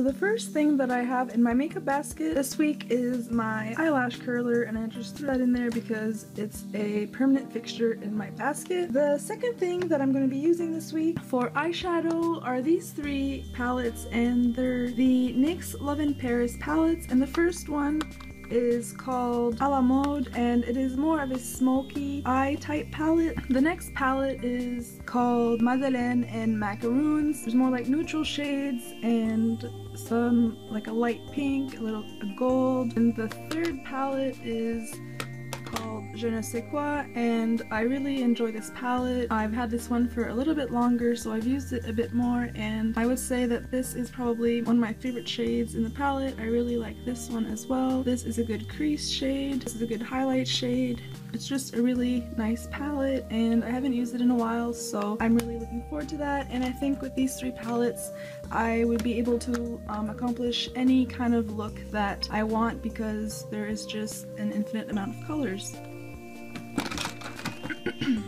The first thing that I have in my makeup basket this week is my eyelash curler, and I just threw that in there because it's a permanent fixture in my basket. The second thing that I'm going to be using this week for eyeshadow are these three palettes, and they're the NYX Love in Paris palettes, and the first one is called A la Mode, and it is more of a smoky eye type palette. The next palette is called Madeleine and Macaroons. There's more like neutral shades and some like a light pink, a gold. And the third palette is called Je ne sais quoi, and I really enjoy this palette. I've had this one for a little bit longer, so I've used it a bit more, and I would say that this is probably one of my favorite shades in the palette. I really like this one as well. This is a good crease shade. This is a good highlight shade. It's just a really nice palette, and I haven't used it in a while, so I'm really looking forward to that. And I think with these three palettes I would be able to accomplish any kind of look that I want, because there is just an infinite amount of colors.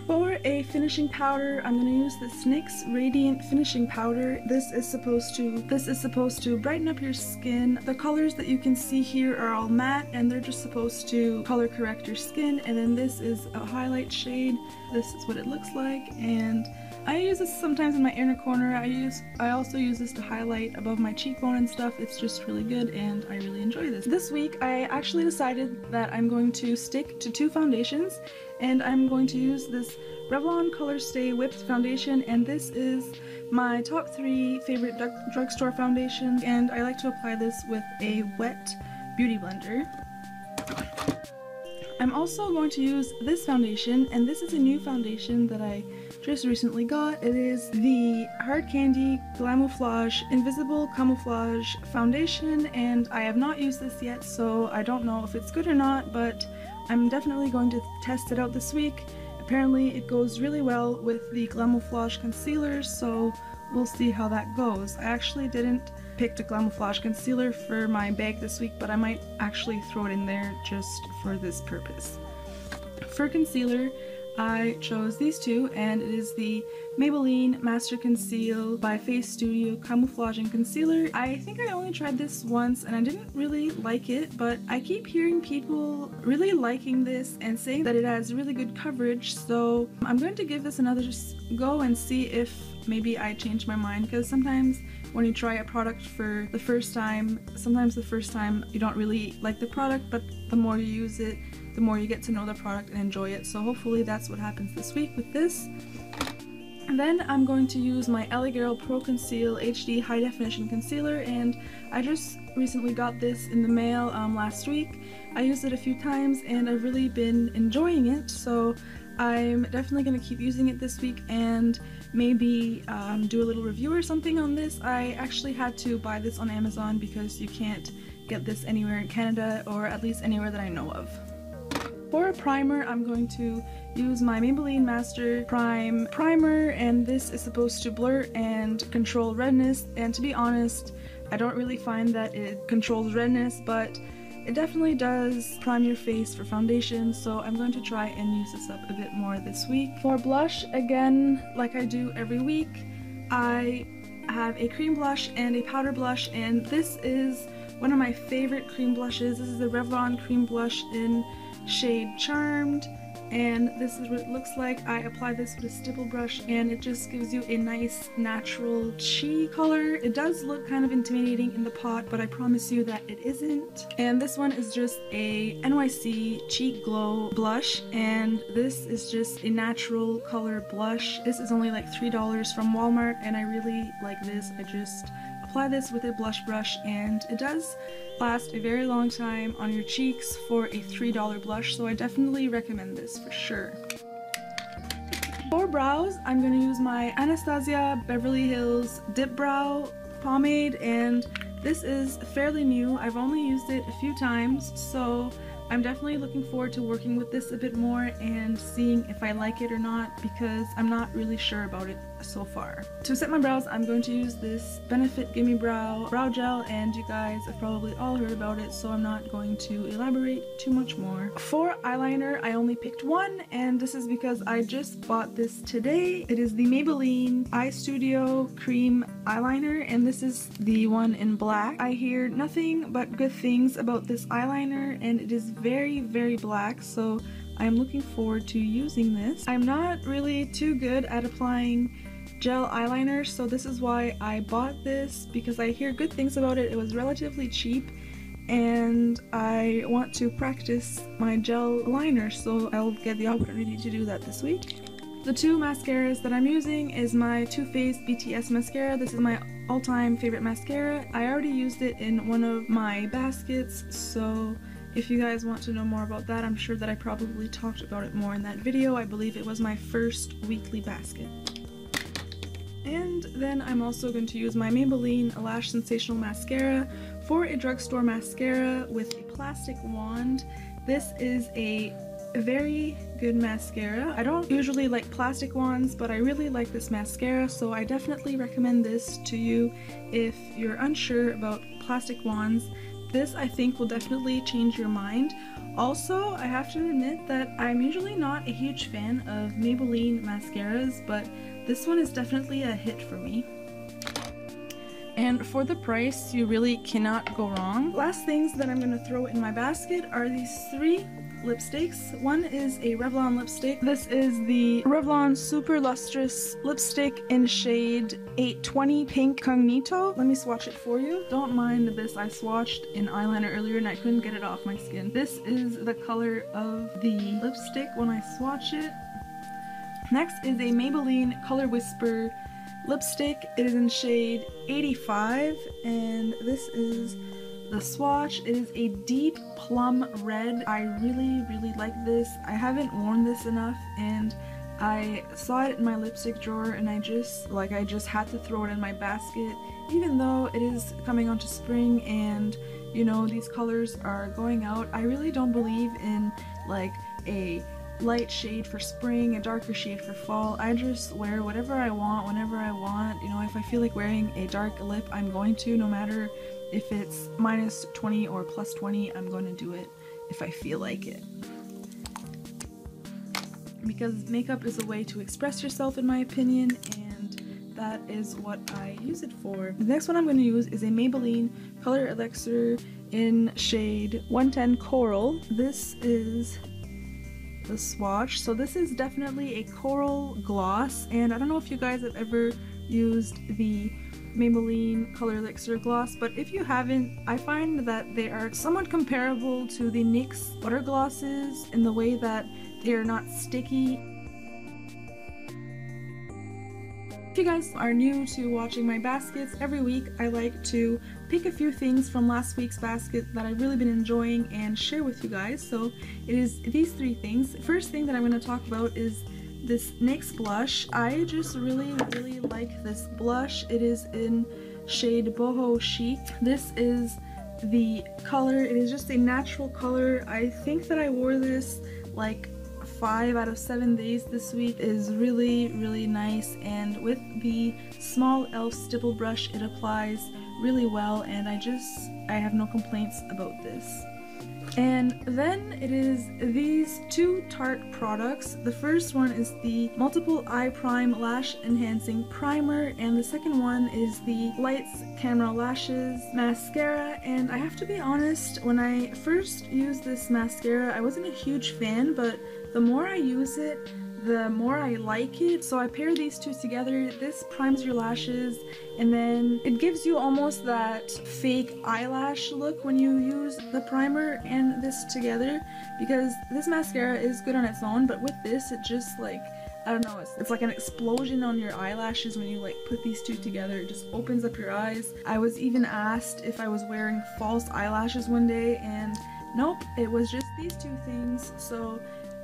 For a finishing powder, I'm going to use this NYX Radiant Finishing Powder. This is supposed to brighten up your skin. The colors that you can see here are all matte, and they're just supposed to color correct your skin. And then this is a highlight shade. This is what it looks like, and I use this sometimes in my inner corner. I also use this to highlight above my cheekbone and stuff. It's just really good, and I really enjoy this. This week I actually decided that I'm going to stick to two foundations, and I'm going to use this Revlon Color Stay Whipped Foundation, and this is my top 3 favorite drugstore foundations, and I like to apply this with a wet beauty blender. I'm also going to use this foundation, and this is a new foundation that I just recently got. It is the Hard Candy Glamouflage Invisible Camouflage Foundation, and I have not used this yet, so I don't know if it's good or not, but I'm definitely going to test it out this week. Apparently it goes really well with the Glamouflage concealer, so we'll see how that goes. I actually didn't pick a Glamouflage concealer for my bag this week, but I might actually throw it in there just for this purpose. For concealer, I chose these two, and it is the Maybelline Master Conceal by Face Studio Camouflaging Concealer. I think I only tried this once and I didn't really like it, but I keep hearing people really liking this and saying that it has really good coverage, so I'm going to give this another go and see if maybe I change my mind, because sometimes when you try a product for the first time, sometimes the first time you don't really like the product, but the more you use it, the more you get to know the product and enjoy it. So hopefully that's what happens this week with this. And then I'm going to use my LA Girl Pro Conceal HD High Definition Concealer, and I just recently got this in the mail last week. I used it a few times and I've really been enjoying it, so I'm definitely going to keep using it this week and maybe do a little review or something on this. I actually had to buy this on Amazon because you can't get this anywhere in Canada, or at least anywhere that I know of. For a primer, I'm going to use my Maybelline Master Prime Primer, and this is supposed to blur and control redness, and to be honest, I don't really find that it controls redness, but it definitely does prime your face for foundation, so I'm going to try and use this up a bit more this week. For blush, again, like I do every week, I have a cream blush and a powder blush, and this is one of my favorite cream blushes. This is the Revlon cream blush in shade Charmed, and this is what it looks like. I apply this with a stipple brush, and it just gives you a nice natural cheek color. It does look kind of intimidating in the pot, but I promise you that it isn't. And this one is just a NYC Cheek Glow blush, and this is just a natural color blush. This is only like $3 from Walmart, and I really like this. I just apply this with a blush brush, and it does last a very long time on your cheeks for a $3 blush, so I definitely recommend this for sure. For brows, I'm going to use my Anastasia Beverly Hills Dip Brow Pomade, and this is fairly new. I've only used it a few times, so I'm definitely looking forward to working with this a bit more and seeing if I like it or not, because I'm not really sure about it so far. To set my brows, I'm going to use this Benefit Gimme Brow Gel, and you guys have probably all heard about it, so I'm not going to elaborate too much more. For eyeliner, I only picked one, and this is because I just bought this today. It is the Maybelline Eye Studio Cream Eyeliner, and this is the one in black. I hear nothing but good things about this eyeliner, and it is very, very black, so I'm looking forward to using this. I'm not really too good at applying gel eyeliner, so this is why I bought this, because I hear good things about it. It was relatively cheap and I want to practice my gel liner, so I'll get the opportunity to do that this week. The two mascaras that I'm using is my Too Faced BTS mascara. This is my all-time favorite mascara. I already used it in one of my baskets, so if you guys want to know more about that, I'm sure that I probably talked about it more in that video. I believe it was my first weekly basket. And then I'm also going to use my Maybelline Lash Sensational Mascara for a drugstore mascara with a plastic wand. This is a very good mascara. I don't usually like plastic wands, but I really like this mascara, so I definitely recommend this to you if you're unsure about plastic wands. This, I think, will definitely change your mind. Also, I have to admit that I'm usually not a huge fan of Maybelline mascaras, but this one is definitely a hit for me. And for the price, you really cannot go wrong. Last things that I'm going to throw in my basket are these three lipsticks. One is a Revlon lipstick. This is the Revlon Super Lustrous lipstick in shade 820 Pink Cognito. Let me swatch it for you. Don't mind this, I swatched in eyeliner earlier and I couldn't get it off my skin. This is the color of the lipstick when I swatch it. Next is a Maybelline Color Whisper lipstick. It is in shade 85, and this is the swatch. It is a deep plum red. I really, really like this. I haven't worn this enough, and I saw it in my lipstick drawer, and I just had to throw it in my basket, even though it is coming onto spring and, you know, these colors are going out. I really don't believe in like a light shade for spring, a darker shade for fall. I just wear whatever I want, whenever I want. You know, if I feel like wearing a dark lip, I'm going to, no matter if it's minus 20 or plus 20, I'm going to do it if I feel like it. Because makeup is a way to express yourself, in my opinion, and that is what I use it for. The next one I'm going to use is a Maybelline Color Elixir in shade 110 Coral. This is the swatch. So this is definitely a coral gloss, and I don't know if you guys have ever used the Maybelline Color Elixir gloss, but if you haven't, I find that they are somewhat comparable to the NYX butter glosses in the way that they are not sticky. If you guys are new to watching my baskets, every week I like to pick a few things from last week's basket that I've really been enjoying and share with you guys. So it is these three things. First thing that I'm going to talk about is this NYX blush. I just really, really like this blush. It is in shade Boho Chic. This is the color. It is just a natural color. I think that I wore this like 5 out of 7 days this week. It is really, really nice, and with the small e.l.f. stipple brush it applies really well, and I have no complaints about this. And then it is these two Tarte products. The first one is the Multiple Eye Prime Lash Enhancing Primer, and the second one is the Lights Camera Lashes Mascara. And I have to be honest, when I first used this mascara, I wasn't a huge fan, but the more I use it, the more I like it. So I pair these two together. This primes your lashes, and then it gives you almost that fake eyelash look when you use the primer and this together, because this mascara is good on its own, but with this it just like, I don't know, it's like an explosion on your eyelashes when you like put these two together. It just opens up your eyes. I was even asked if I was wearing false eyelashes one day, and nope, it was just these two things. So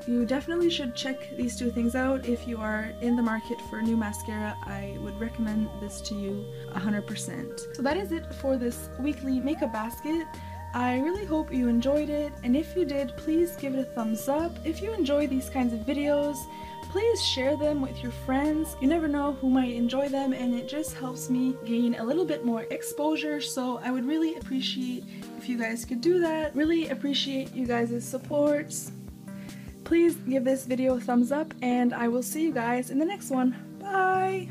you definitely should check these two things out if you are in the market for a new mascara. I would recommend this to you 100%. So that is it for this weekly makeup basket. I really hope you enjoyed it, and if you did, please give it a thumbs up. If you enjoy these kinds of videos, please share them with your friends. You never know who might enjoy them, and it just helps me gain a little bit more exposure, so I would really appreciate if you guys could do that. Really appreciate you guys' support. Please give this video a thumbs up, and I will see you guys in the next one. Bye!